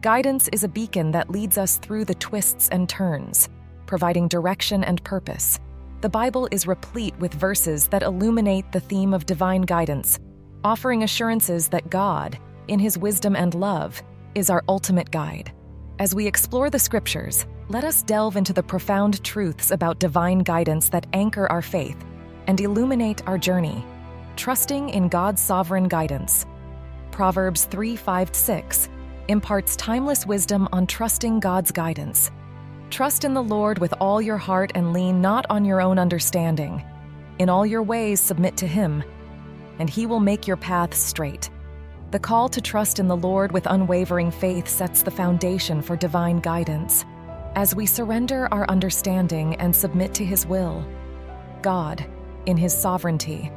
Guidance is a beacon that leads us through the twists and turns, providing direction and purpose. The Bible is replete with verses that illuminate the theme of divine guidance, offering assurances that God, in His wisdom and love, is our ultimate guide. As we explore the Scriptures, let us delve into the profound truths about divine guidance that anchor our faith and illuminate our journey, trusting in God's sovereign guidance. Proverbs 3:5-6 imparts timeless wisdom on trusting God's guidance. Trust in the Lord with all your heart and lean not on your own understanding. In all your ways submit to Him, and He will make your paths straight. The call to trust in the Lord with unwavering faith sets the foundation for divine guidance. As we surrender our understanding and submit to His will, God, in His sovereignty,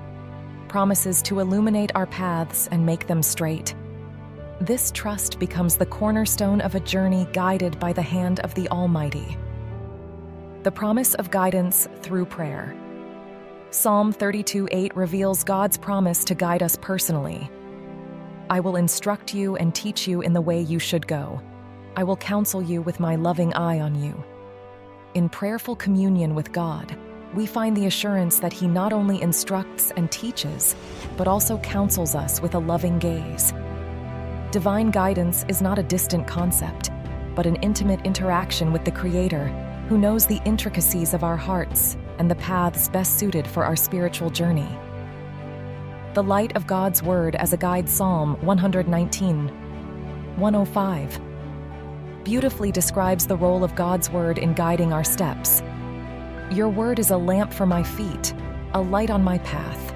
promises to illuminate our paths and make them straight. This trust becomes the cornerstone of a journey guided by the hand of the Almighty. The promise of guidance through prayer. Psalm 32:8 reveals God's promise to guide us personally. I will instruct you and teach you in the way you should go. I will counsel you with my loving eye on you. In prayerful communion with God, we find the assurance that He not only instructs and teaches, but also counsels us with a loving gaze. Divine guidance is not a distant concept, but an intimate interaction with the Creator, who knows the intricacies of our hearts and the paths best suited for our spiritual journey. The light of God's Word as a guide. Psalm 119:105 beautifully describes the role of God's Word in guiding our steps. Your word is a lamp for my feet, a light on my path.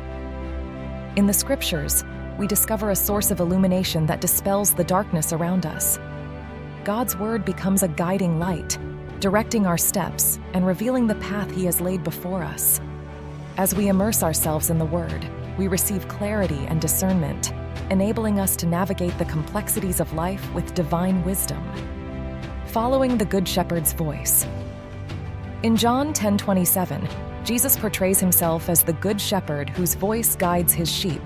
In the Scriptures, we discover a source of illumination that dispels the darkness around us. God's Word becomes a guiding light, directing our steps and revealing the path He has laid before us. As we immerse ourselves in the Word, we receive clarity and discernment, enabling us to navigate the complexities of life with divine wisdom. Following the Good Shepherd's voice. In John 10:27, Jesus portrays Himself as the Good Shepherd whose voice guides His sheep.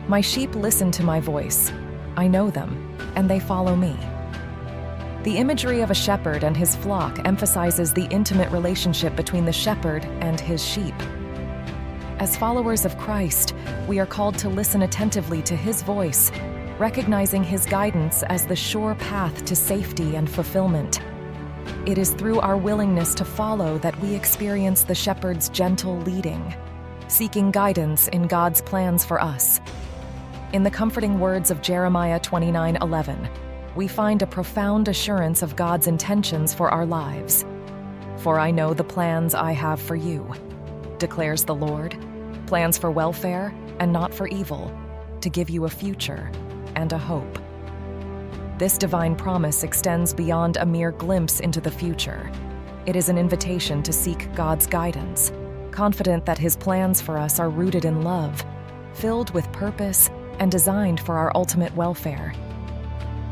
My sheep listen to my voice. I know them, and they follow me. The imagery of a shepherd and his flock emphasizes the intimate relationship between the shepherd and his sheep. As followers of Christ, we are called to listen attentively to His voice, recognizing His guidance as the sure path to safety and fulfillment. It is through our willingness to follow that we experience the shepherd's gentle leading, seeking guidance in God's plans for us. In the comforting words of Jeremiah 29:11, we find a profound assurance of God's intentions for our lives. For I know the plans I have for you, declares the Lord, plans for welfare and not for evil, to give you a future and a hope. This divine promise extends beyond a mere glimpse into the future. It is an invitation to seek God's guidance, confident that His plans for us are rooted in love, filled with purpose, and designed for our ultimate welfare.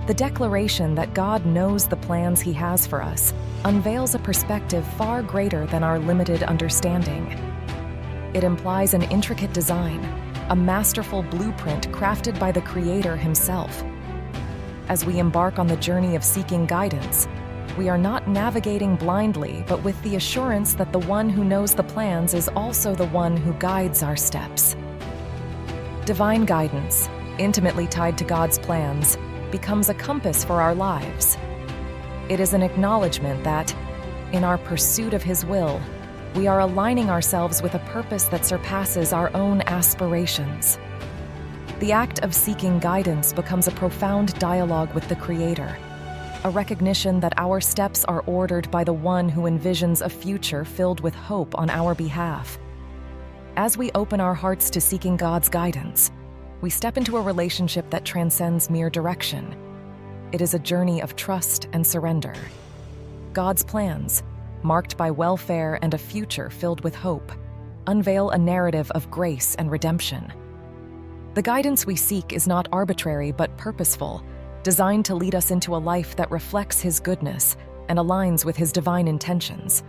The declaration that God knows the plans He has for us unveils a perspective far greater than our limited understanding. It implies an intricate design, a masterful blueprint crafted by the Creator Himself. As we embark on the journey of seeking guidance, we are not navigating blindly, but with the assurance that the one who knows the plans is also the one who guides our steps. Divine guidance, intimately tied to God's plans, becomes a compass for our lives. It is an acknowledgement that, in our pursuit of His will, we are aligning ourselves with a purpose that surpasses our own aspirations. The act of seeking guidance becomes a profound dialogue with the Creator, a recognition that our steps are ordered by the one who envisions a future filled with hope on our behalf. As we open our hearts to seeking God's guidance, we step into a relationship that transcends mere direction. It is a journey of trust and surrender. God's plans, marked by welfare and a future filled with hope, unveil a narrative of grace and redemption. The guidance we seek is not arbitrary but purposeful, designed to lead us into a life that reflects His goodness and aligns with His divine intentions.